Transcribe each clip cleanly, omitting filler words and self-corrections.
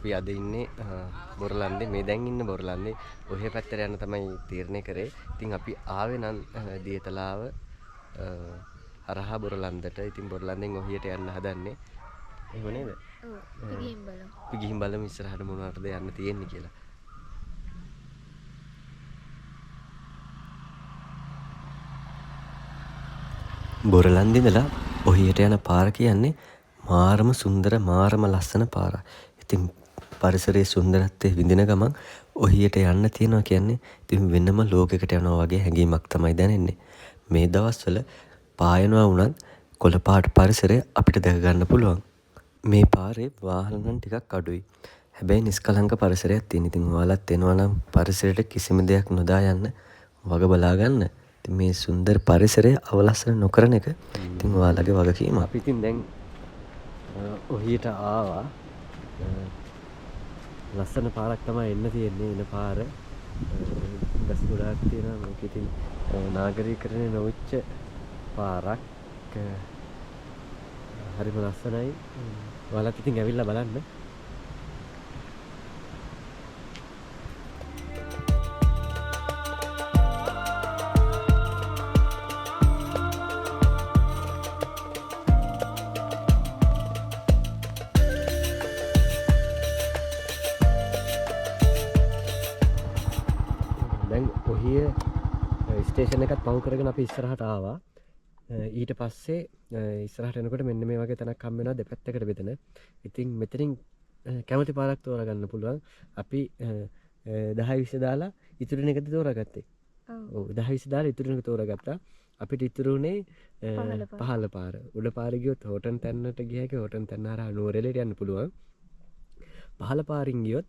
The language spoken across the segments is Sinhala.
අපි අද ඉන්නේ බොරලන්දේ මේ දැන් ඉන්න බොරලන්දේ ඔහේ පැත්තට යන්න තමයි තීරණය කරේ. ඉතින් අපි ආවේ නම් දියතලාව හරහා බොරලන්දට. ඉතින් බොරලන්දෙන් ඔහියට යන්න හදන්නේ. එහෙම නේද? ඔව්. අපි ගිහින් බලමු. අපි ගිහින් බලමු ඉස්සරහට මොනවටද යන්න තියෙන්නේ කියලා. බොරලන්දේ ඉඳලා ඔහියට යන පාර කියන්නේ මාරම සුන්දර මාරම ලස්සන පාරක්. ඉතින් පරිසරයේ සුන්දරත්වය විඳින ගමන් ඔහියට යන්න තියනවා කියන්නේ ඉතින් වෙනම ලෝකයකට යනවා වගේ හැඟීමක් තමයි දැනෙන්නේ. මේ දවස්වල පායනවා වුණත් කොළපාට පරිසරය අපිට දැක ගන්න පුළුවන්. මේ පාරේ වාහන නම් ටිකක් අඩුයි. හැබැයි නිස්කලංක පරිසරයක් තියෙන. ඉතින් ඔයාලත් එනවා නම් පරිසරයට කිසිම දෙයක් නොදා යන්න වග බලා ගන්න. ඉතින් මේ සුන්දර පරිසරය අවලස්සන නොකරන එක ඉතින් ඔයාලගේ වගකීම. අපි ඉතින් දැන් ඔහියට ආවා. ලස්සන පාරක් තමයි එන්න තියෙන්නේ. එන පාර ගස් ගොඩාක් තියෙනවා. මේක ඉතින් නාගරීකරණය නොවිච්ච පාරක්. හරිම ලස්සනයි. ඔයාලත් ඉතින් ඇවිල්ලා බලන්න. දැන් ඔහිය ස්ටේෂන් එකත් පහු කරගෙන අපි ඉස්සරහට ආවා. ඊට පස්සේ ඉස්සරහට එනකොට මෙන්න මේ වගේ තැනක් හම්බ වෙනවා දෙපැත්තකට බෙදෙන. ඉතින් මෙතනින් කැමති පාරක් තෝරගන්න පුළුවන්. අපි 10 20 දාලා ඉතුරු එකද තෝරාගත්තේ. ඔව් 10 20 දාලා ඉතුරු එක තෝරාගත්තා. අපිට ඉතුරු උනේ පහළ පාර. උඩ පාරේ ගියොත් හෝටන් තැන්නට ගියහක හෝටන් තැන්න හරහා නුවරඑළියට යන්න පුළුවන්. පහළ පාරින් ගියොත්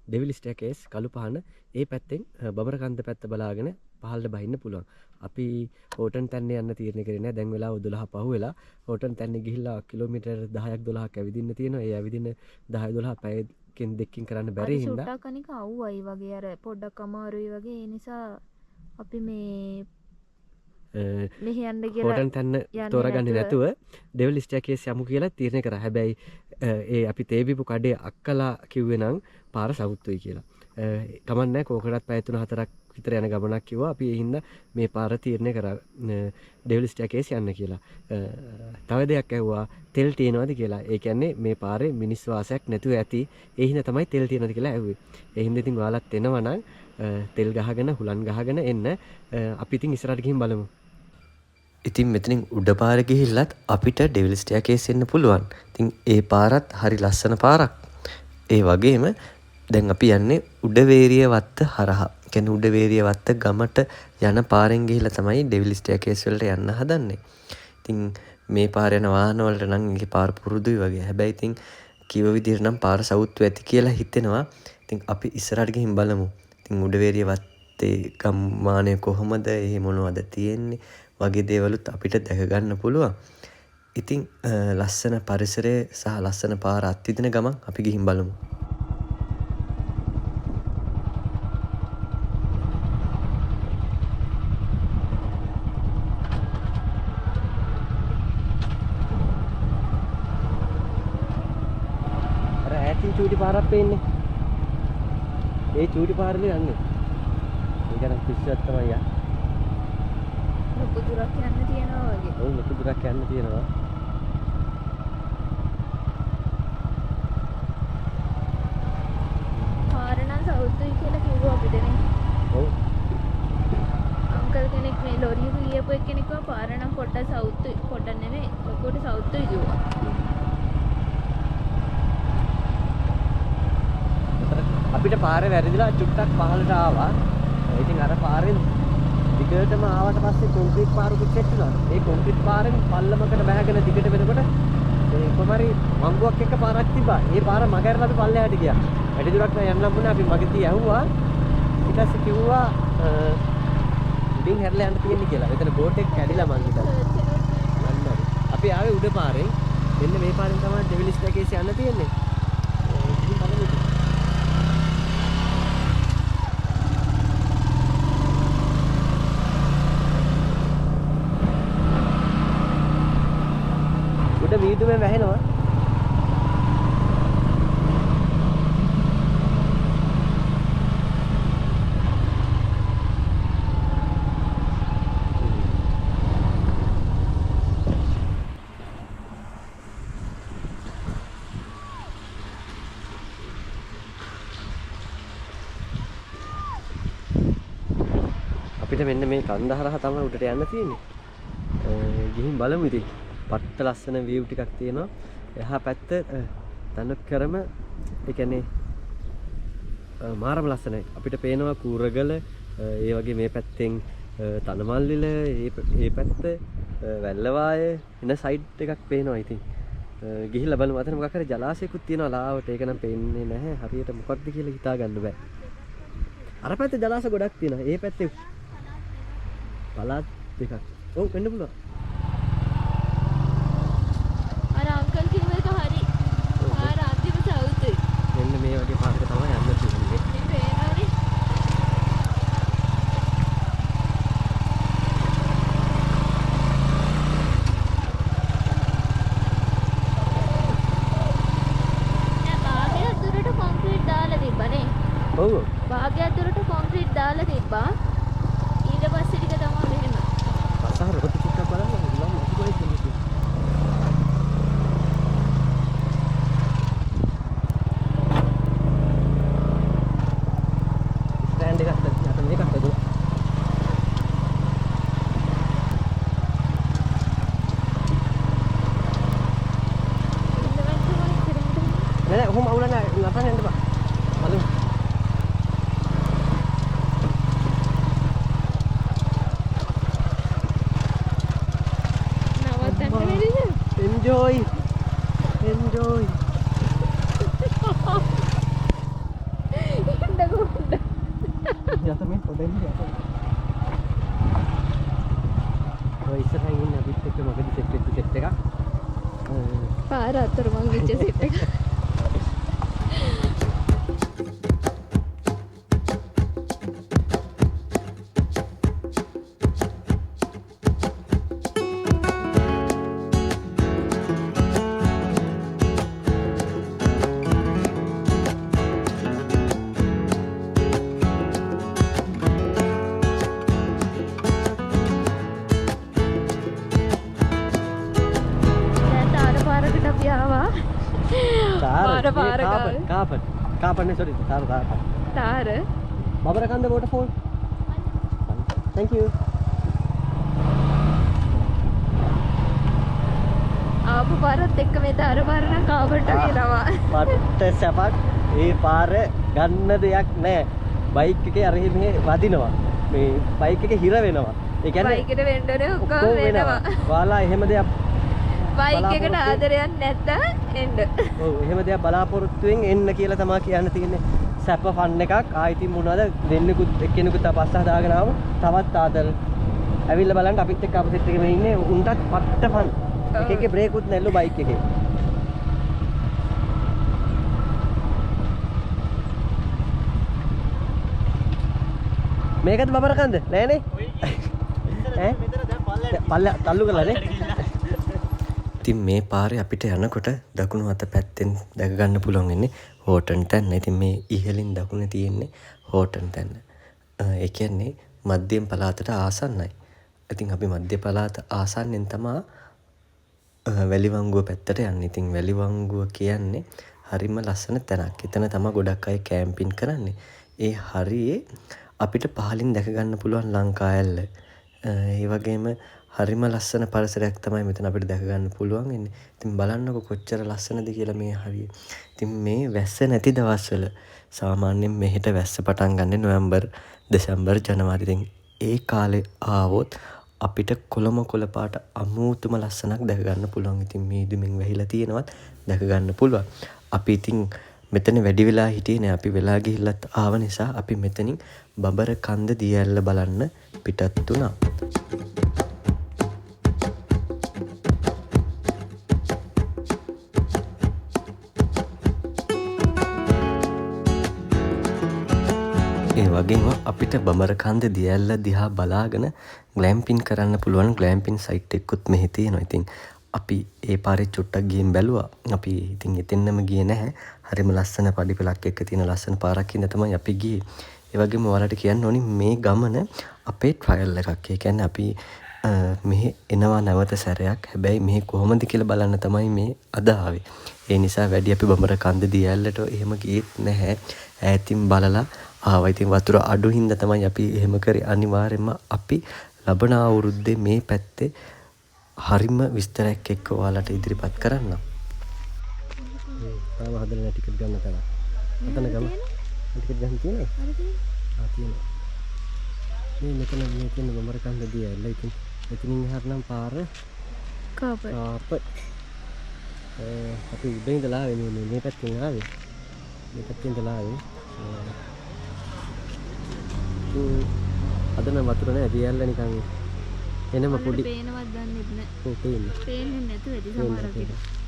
ඩෙවිල් ස්ටෑකේස් කළු පහන ඒ පැත්තෙන් බබරකන්ද පැත්ත බලාගෙන පහළට බහින්න පුළුවන්. අපි හෝටන් තැන්නේ යන්න තීරණය කරේ නෑ. දැන් වෙලාව 12 පහු වෙලා හෝටන් තැන්නේ ගිහිල්ලා කිලෝමීටර් 10ක් 12ක් ඇවිදින්න තියෙනවා. ඒ ඇවිදින 10 12 පැයකින් දෙකකින් කරන්න බැරි හින්දා සුට්ටක් අනික අවුවයි වගේ අර පොඩ්ඩක් අමාරුයි වගේ. ඒ නිසා අපි මේ මෙහෙ යන්න කියලා හෝටන් තැන්න තෝරගන්නේ නැතුව ඩෙවිල් ස්ටෑකේස් යමු කියලා තීරණය කරා. හැබැයි ඒ අපි තේබිපු කඩේ අක්කලා කිව්වේ නම් පාර සවුත්තුයි කියලා. කමන්නේ කෝකටත් පැය 3-4ක් විතර යන ගමනක් කිව්වා. අපි ඒ හින්දා මේ පාර තීරණය කරා ඩෙවිල් ස්ටෑකේස් යන්න කියලා. තව දෙයක් ඇහුවා තෙල් තියෙනවද කියලා. ඒ කියන්නේ මේ පාරේ මිනිස් වාසයක් නැතුව ඇති. ඒ හින්දා තමයි තෙල් තියෙනවද කියලා ඇහුවේ. ඒ හින්දා ඉතින් ඔයාලත් එනවා නම් තෙල් ගහගෙන හුලන් ගහගෙන එන්න. අපි ඉතින් ඉස්සරහට ගිහින් බලමු. ඉතින් මෙතනින් උඩ පාර ගිහිල්ලත් අපිට ඩෙවිල් ස්ටෑකේස් එන්න පුළුවන්. ඉතින් ඒ පාරත් හරි ලස්සන පාරක්. ඒ වගේම දැන් අපි යන්නේ උඩවේරිය වත්ත හරහා. කියන්නේ උඩවේරිය වත්ත ගමට යන පාරෙන් ගිහිල්ලා තමයි ඩෙවිල් ස්ටෑකේස් වලට යන්න හදන්නේ. ඉතින් මේ පාර යන වාහන වලට නම් ඒකේ පාර පුරුදුයි වගේ. හැබැයි ඉතින් කිව්ව විදිහට නම් පාර සවුත්තු ඇති කියලා හිතෙනවා. ඉතින් අපි ඉස්සරහට ගිහින් බලමු. ඉතින් උඩවේරිය වත්තේ ගම්මානය කොහොමද? එහෙ මොනවද තියෙන්නේ? වගේ දේවලුත් අපිට දැක ගන්න පුළුවන්. ඉතින් ලස්සන පරිසරය සහ ලස්සන පාර අත්විදින ගමන් අපි ගිහින් බලමු. අර ඈතින් චූටි පාරක් පේන්නේ. ඒ චූටි පාරේ යන්නේ. ඒක නම් පිස්සුවක් තමයි යා. ලොකු දුරක් යන්න තියෙනවා වගේ. ඔව් ලොකු දුරක් යන්න තියෙනවා. පාර නම් සවුත්තුයි කියලා කිව්වා අපිට නේ. ඔව්. අංකල් කෙනෙක් මේ ලොරියක ගියපු එක්කෙනෙක් කිව්වා පාර නම් පොඩ්ඩක් සවුත්තුයි. පොඩ්ඩක් නෙමෙයි ලොකුවට සවුත්තුයි කිව්වා. අපිට පාරේ වැරදිලා චුට්ටක් පහළට ආවා. ඉතින් අර පාරෙන් දිගටම ආවට පස්සේ කොන්ක්‍රීට් පාරකුත් සෙට් වුණා. ඒ කොන්ක්‍රීට් පාරෙන් පල්ලමකට බැහැගෙන දිගට වෙනකොට ඒ කොමාරි මංගුවක් එක්ක පාරක් තිබ්බා. ඒ පාර මගහැරලා අපි පල්ලෙහාට ගියා. වැඩි දුරක් නෑ යන්න හම්බුනේ. අපි මගෙදී ඇහුවා. ඊට පස්සේ කිව්වා උඩින් හැරලා යන්න තියෙන්නේ කියලා. එතන බෝට් එක කැඩිලා මං හිතන්නේ. අපි ආවේ උඩ පාරෙන්. මෙන්න මේ පාරෙන් තමයි ඩෙවිල් ස්ටෑකේස් යන්න තියෙන්නේ. ඉතින් බලමු. උඩ වීදුමෙන් වැහෙනවා. අපිට මෙන්න මේ කන්ද හරහා තමයි උඩට යන්න තියෙන්නේ. ගිහින් බලමු ඉතින්. පට්ට ලස්සන view ටිකක් තියෙනවා. එහා පැත්ත තනකරම ඒ කියන්නේ මාරම ලස්සනයි. අපිට පේනවා කූරගල ඒ වගේ මේ පැත්තෙන් තනමල්ලිල ඒ පැත්ත වැල්ලවාය එන සයිඩ් එකක් පේනවා ඉතින්. ගිහිල්ලා බලමු අතන මොකක් හරි ජලාශයකුත් තියෙනවා ලාවට. ඒක නම් පේන්නේ නැහැ. හරියට මොකක්ද කියලා හිතා ගන්න බෑ. අර පැත්තේ ජලාශ ගොඩක් තියෙනවා. ඒ පැත්තේ පළාත් දෙකක්. ඔව් වෙන්න පුළුවන්. අර අංකල් කිව්ව එක හරි. ආර අන්තිම සවුතුයි. මෙන්න මේ වගේ පාරක තමයි යන්න තියෙන්නේ. මේ පේනවනේ. ඔව් භාගයක් දුරට කොන්ක්‍රීට් දාලා තිබ්බා. ඊට පස්සේ ටික තමයි මෙහෙම. අසහර කොට චුට්ටක් බලන්න මම මොකද කියන්නේ. ස්ටෑන්ඩ් එකක් තියෙනවා මේකත් ඒක. නෑ කොහොම අවුල නෑ නතර යන්න බා. බලමු. Enjoy. Enjoy. Jatuh main pada ini jatuh. Oh, ඉස්සරහින් ඉන්න අපිත් එක්ක මොකද සෙට් එකක්. පාර අතරමං වෙච්ච සෙට් එක. Kapan nih sorry tar. Babara kanda waterfall. Thank you. ආපු පාරත් එක්ක මේ තාර පාර නම් කාබට් කියනවා. පට්ට සැපක්. ඒ පාර ගන්න දෙයක් නැහැ. බයික් එකේ අර මෙහෙ වදිනවා. මේ බයික් එකේ හිර වෙනවා. ඒ කියන්නේ බයික් එකට වෙන්න ඕනේ ඔක්කොම වෙනවා. ඔයාලා එහෙම දෙයක් බයික් එකට ආදරයක් නැත්නම් එන්න. ඔව් එහෙම දෙයක් බලාපොරොත්තුෙන් එන්න කියලා තමයි කියන්න තියෙන්නේ. සැප ෆන් එකක්. ආයිති මොනවද දෙන්නෙකුත් එක්කෙනෙකුත් පස්ස හදාගෙන ආව. තවත් ආදර. ඇවිල්ලා බලන්න අපිත් එක්ක අපිත් එකේ මේ ඉන්නේ. උන්ටත් පට්ට ෆන්. එකේ බ්‍රේකුත් නැල්ලු බයික් එකේ. මේකත් බබර කන්ද නෑනේ. ඈ පල්ල තල්ලු කරලානේ. ඉතින් මේ පාරේ අපිට යනකොට දකුණු අත පැත්තෙන් දැක ගන්න පුළුවන් වෙන්නේ හෝටන් තැන්න. ඉතින් මේ ඉහළින් දකුණේ තියෙන්නේ හෝටන් තැන්න. ඒ කියන්නේ මධ්‍යම පළාතට ආසන්නයි. ඉතින් අපි මධ්‍ය පළාත ආසන්නෙන් තමයි වැලිවංගුව පැත්තට යන්නේ. ඉතින් වැලිවංගුව කියන්නේ හරිම ලස්සන තැනක්. එතන තමයි ගොඩක් අය කැම්පින් කරන්නේ. ඒ හරියේ අපිට පහලින් දැක ගන්න පුළුවන් ලංකා ඇල්ල. ඒ වගේම හරිම ලස්සන පරිසරයක් තමයි මෙතන අපිට දැක ගන්න පුළුවන් ඉන්නේ. ඉතින් බලන්නකො කොච්චර ලස්සනද කියලා මේ හරිය. ඉතින් මේ වැස්ස නැති දවස්වල සාමාන්‍යයෙන් මෙහෙට වැස්ස පටන් ගන්න නොවැම්බර්, දෙසැම්බර්, ජනවාරි. ඉතින් ඒ කාලේ ආවොත් අපිට කොළම කොළ පාට අමුතුම ලස්සනක් දැක ගන්න පුළුවන්. ඉතින් මේ ඉදුමින් වැහිලා තියෙනවත් දැක ගන්න පුළුවන්. අපි ඉතින් මෙතන වැඩි වෙලා හිටියේ නෑ. අපි වෙලා ගිහිල්ලත් ආව නිසා අපි මෙතනින් බබර කන්ද දිය ඇල්ල බලන්න පිටත් වුණා. ඒ වගේම අපිට බඹරකන්ද දිය ඇල්ල දිහා බලාගෙන ග්ලැම්පින් කරන්න පුළුවන් ග්ලැම්පින් සයිට් එකකුත් මෙහි තියෙනවා. ඉතින් අපි ඒ පාරේ චුට්ටක් ගිහින් බැලුවා. අපි ඉතින් එතෙන්නම ගියේ නැහැ. හරිම ලස්සන පඩිපෙලක් එක්ක තියෙන ලස්සන පාරක් ඉඳ තමයි අපි ගියේ. ඒ වගේම ඔයාලට කියන්න ඕනි මේ ගමන අපේ ට්‍රයල් එකක්. ඒ කියන්නේ අපි මෙහි එනවා නැවත සැරයක්. හැබැයි මෙහි කොහොමද කියලා බලන්න තමයි මේ අද ආවේ. ඒ නිසා වැඩි අපි බඹරකන්ද දිය ඇල්ලට එහෙම ගියෙත් නැහැ. ඈතින් බලලා ආවා. ඉතින් වතුර අඩු හින්දා තමයි අපි එහෙම කරේ. අනිවාර්යයෙන්ම අපි ලබන අවුරුද්දේ මේ පැත්තේ හරිම විස්තරයක් එක්ක ඔයාලට ඉදිරිපත් කරන්න. තාම හදලා නැහැ ටිකට් ගන්න තරම්. අතන ගම. ටිකට් ගන්න තියෙනවද? තියෙනවා. මේ මෙතන මේ තියෙන බඹර කන්ද දියල්ල. ඉතින් එතනින් එහාට නම් පාර කාපර්. අපි උඩින් ඉඳලා ආවේ මේ පැත්තෙන් ආවේ. මේ පැත්තෙන් ඉඳලා ආවේ. අද නම් වතුර නැහැ දියල්ල නිකන් එනම පොඩි පේනවත් දන්නේ නැහැ. ඔව් පේන්නේ. පේන්නේ නැතුව ඇති සමහරක් විට.